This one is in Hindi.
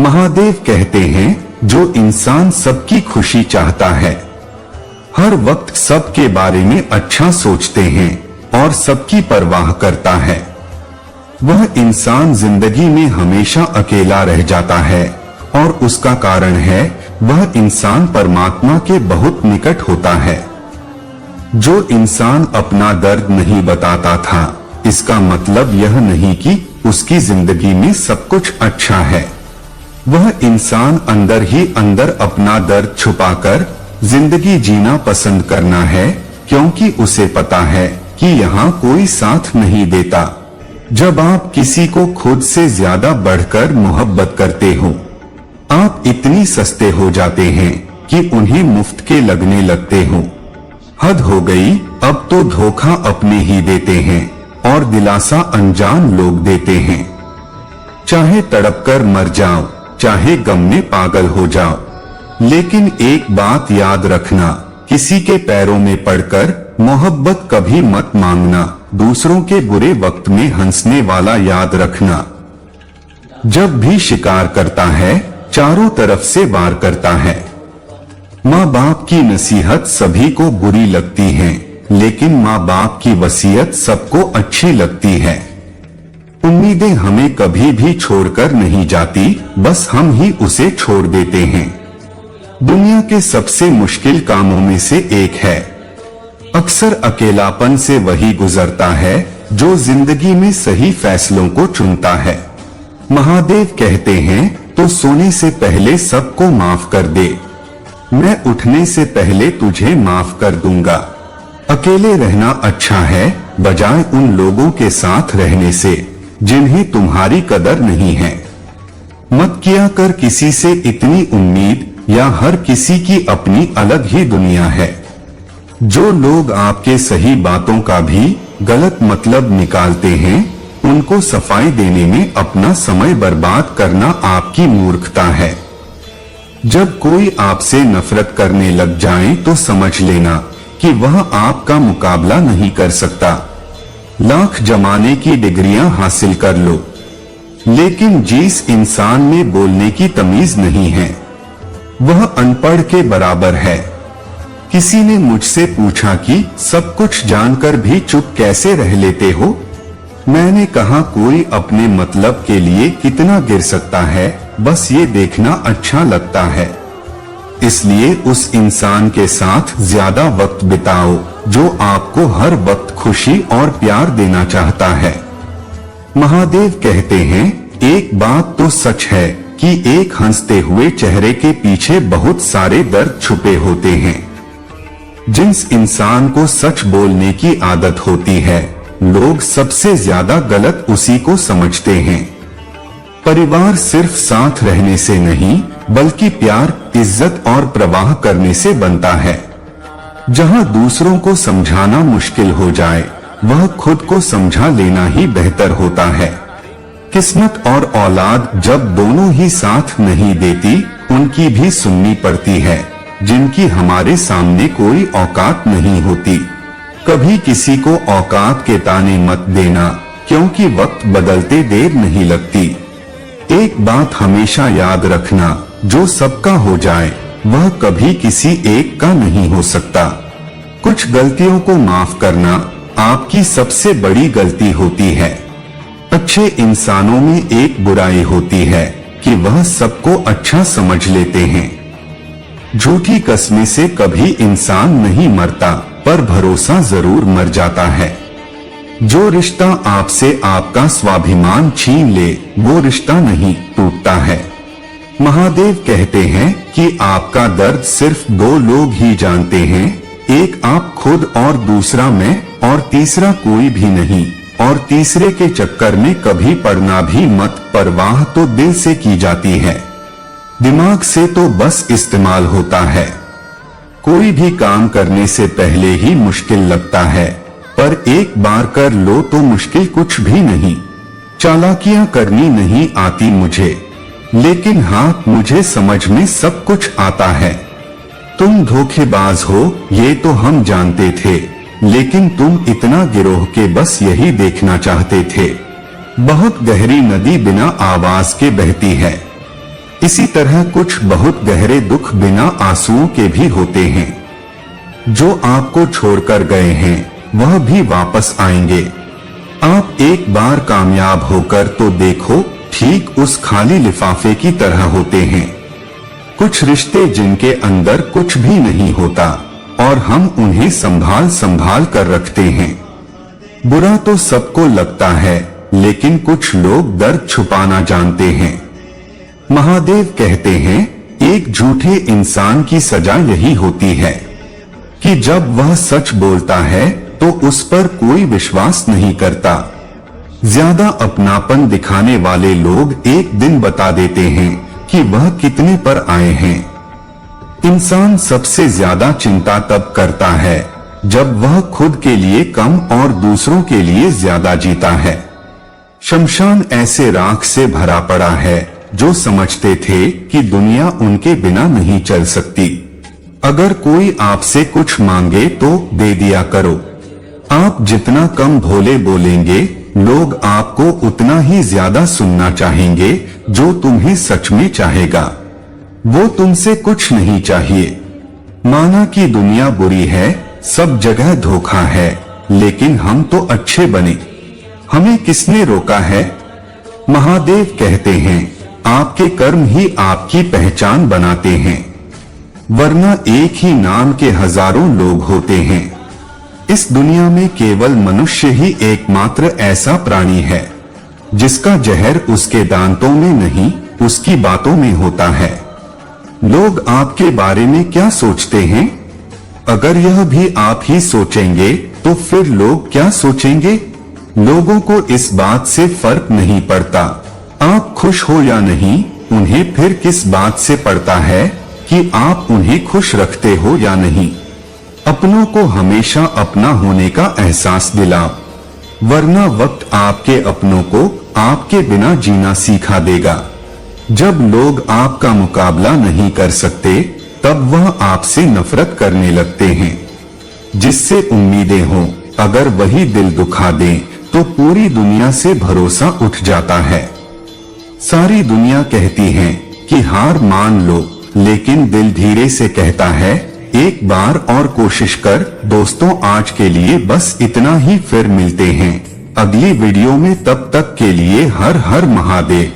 महादेव कहते हैं, जो इंसान सबकी खुशी चाहता है, हर वक्त सबके बारे में अच्छा सोचते हैं और सबकी परवाह करता है, वह इंसान जिंदगी में हमेशा अकेला रह जाता है और उसका कारण है वह इंसान परमात्मा के बहुत निकट होता है। जो इंसान अपना दर्द नहीं बताता था, इसका मतलब यह नहीं कि उसकी जिंदगी में सब कुछ अच्छा है। वह इंसान अंदर ही अंदर अपना दर्द छुपाकर जिंदगी जीना पसंद करना है, क्योंकि उसे पता है कि यहाँ कोई साथ नहीं देता। जब आप किसी को खुद से ज्यादा बढ़कर मोहब्बत करते हो, आप इतनी सस्ते हो जाते हैं कि उन्हें मुफ्त के लगने लगते हो। हद हो गई, अब तो धोखा अपने ही देते हैं और दिलासा अनजान लोग देते हैं। चाहे तड़पकर मर जाओ, चाहे गम में पागल हो जाओ, लेकिन एक बात याद रखना, किसी के पैरों में पड़कर मोहब्बत कभी मत मांगना। दूसरों के बुरे वक्त में हंसने वाला याद रखना। जब भी शिकार करता है, चारों तरफ से वार करता है। माँ बाप की नसीहत सभी को बुरी लगती है, लेकिन माँ बाप की वसीयत सबको अच्छी लगती है। उम्मीदें हमें कभी भी छोड़कर नहीं जाती, बस हम ही उसे छोड़ देते हैं। दुनिया के सबसे मुश्किल कामों में से एक है। अक्सर अकेलापन से वही गुजरता है जो जिंदगी में सही फैसलों को चुनता है। महादेव कहते हैं, तो सोने से पहले सबको माफ कर दे, मैं उठने से पहले तुझे माफ कर दूंगा। अकेले रहना अच्छा है, बजाय उन लोगों के साथ रहने से जिन्हें तुम्हारी कदर नहीं है। मत किया कर किसी से इतनी उम्मीद, या हर किसी की अपनी अलग ही दुनिया है। जो लोग आपके सही बातों का भी गलत मतलब निकालते हैं, उनको सफाई देने में अपना समय बर्बाद करना आपकी मूर्खता है। जब कोई आपसे नफरत करने लग जाए तो समझ लेना कि वह आपका मुकाबला नहीं कर सकता। लाख जमाने की डिग्रियां हासिल कर लो, लेकिन जिस इंसान में बोलने की तमीज नहीं है, वह अनपढ़ के बराबर है। किसी ने मुझसे पूछा कि सब कुछ जानकर भी चुप कैसे रह लेते हो। मैंने कहा, कोई अपने मतलब के लिए कितना गिर सकता है, बस ये देखना अच्छा लगता है। इसलिए उस इंसान के साथ ज्यादा वक्त बिताओ जो आपको हर वक्त खुशी और प्यार देना चाहता है। महादेव कहते हैं, एक बात तो सच है कि एक हंसते हुए चेहरे के पीछे बहुत सारे दर्द छुपे होते हैं। जिस इंसान को सच बोलने की आदत होती है, लोग सबसे ज्यादा गलत उसी को समझते हैं। परिवार सिर्फ साथ रहने से नहीं, बल्कि प्यार, इज्जत और प्रवाह करने से बनता है। जहां दूसरों को समझाना मुश्किल हो जाए, वह खुद को समझा लेना ही बेहतर होता है। किस्मत और औलाद जब दोनों ही साथ नहीं देती, उनकी भी सुननी पड़ती है, जिनकी हमारे सामने कोई औकात नहीं होती। कभी किसी को औकात के ताने मत देना, क्योंकि वक्त बदलते देर नहीं लगती। एक बात हमेशा याद रखना, जो सबका हो जाए वह कभी किसी एक का नहीं हो सकता। कुछ गलतियों को माफ करना आपकी सबसे बड़ी गलती होती है। अच्छे इंसानों में एक बुराई होती है कि वह सबको अच्छा समझ लेते हैं। झूठी कस्में से कभी इंसान नहीं मरता, पर भरोसा जरूर मर जाता है। जो रिश्ता आपसे आपका स्वाभिमान छीन ले, वो रिश्ता नहीं टूटता है। महादेव कहते हैं कि आपका दर्द सिर्फ दो लोग ही जानते हैं, एक आप खुद और दूसरा मैं, और तीसरा कोई भी नहीं। और तीसरे के चक्कर में कभी पड़ना भी मत, परवाह तो दिल से की जाती है, दिमाग से तो बस इस्तेमाल होता है। कोई भी काम करने से पहले ही मुश्किल लगता है, पर एक बार कर लो तो मुश्किल कुछ भी नहीं। चालाकियां करनी नहीं आती मुझे, लेकिन हाँ, मुझे समझ में सब कुछ आता है। तुम धोखेबाज हो ये तो हम जानते थे, लेकिन तुम इतना गिरोह के बस यही देखना चाहते थे। बहुत गहरी नदी बिना आवाज के बहती है। इसी तरह कुछ बहुत गहरे दुख बिना आंसुओं के भी होते हैं। जो आपको छोड़कर गए हैं वह भी वापस आएंगे। आप एक बार कामयाब होकर तो देखो, ठीक उस खाली लिफाफे की तरह होते हैं। कुछ रिश्ते जिनके अंदर कुछ भी नहीं होता और हम उन्हें संभाल संभाल कर रखते हैं। बुरा तो सबको लगता है, लेकिन कुछ लोग दर्द छुपाना जानते हैं। महादेव कहते हैं, एक झूठे इंसान की सजा यही होती है कि जब वह सच बोलता है तो उस पर कोई विश्वास नहीं करता। ज्यादा अपनापन दिखाने वाले लोग एक दिन बता देते हैं कि वह कितने पर आए हैं। इंसान सबसे ज्यादा चिंता तब करता है जब वह खुद के लिए कम और दूसरों के लिए ज्यादा जीता है। शमशान ऐसे राख से भरा पड़ा है जो समझते थे कि दुनिया उनके बिना नहीं चल सकती। अगर कोई आपसे कुछ मांगे तो दे दिया करो। आप जितना कम भोले बोलेंगे, लोग आपको उतना ही ज्यादा सुनना चाहेंगे। जो तुम्हें सच में चाहेगा वो तुमसे कुछ नहीं चाहिए। माना कि दुनिया बुरी है, सब जगह धोखा है, लेकिन हम तो अच्छे बने। हमें किसने रोका है? महादेव कहते हैं, आपके कर्म ही आपकी पहचान बनाते हैं, वरना एक ही नाम के हजारों लोग होते हैं। इस दुनिया में केवल मनुष्य ही एकमात्र ऐसा प्राणी है जिसका जहर उसके दांतों में नहीं, उसकी बातों में होता है। लोग आपके बारे में क्या सोचते हैं? अगर यह भी आप ही सोचेंगे तो फिर लोग क्या सोचेंगे? लोगों को इस बात से फर्क नहीं पड़ता आप खुश हो या नहीं। उन्हें फिर किस बात से पड़ता है कि आप उन्हें खुश रखते हो या नहीं। अपनों को हमेशा अपना होने का एहसास दिलाओ, वरना वक्त आपके अपनों को आपके बिना जीना सिखा देगा। जब लोग आपका मुकाबला नहीं कर सकते, तब वह आपसे नफरत करने लगते हैं। जिससे उम्मीदें हों, अगर वही दिल दुखा दें, तो पूरी दुनिया से भरोसा उठ जाता है। सारी दुनिया कहती है कि हार मान लो, लेकिन दिल धीरे से कहता है, एक बार और कोशिश कर। दोस्तों, आज के लिए बस इतना ही, फिर मिलते हैं अगली वीडियो में। तब तक के लिए हर हर महादेव।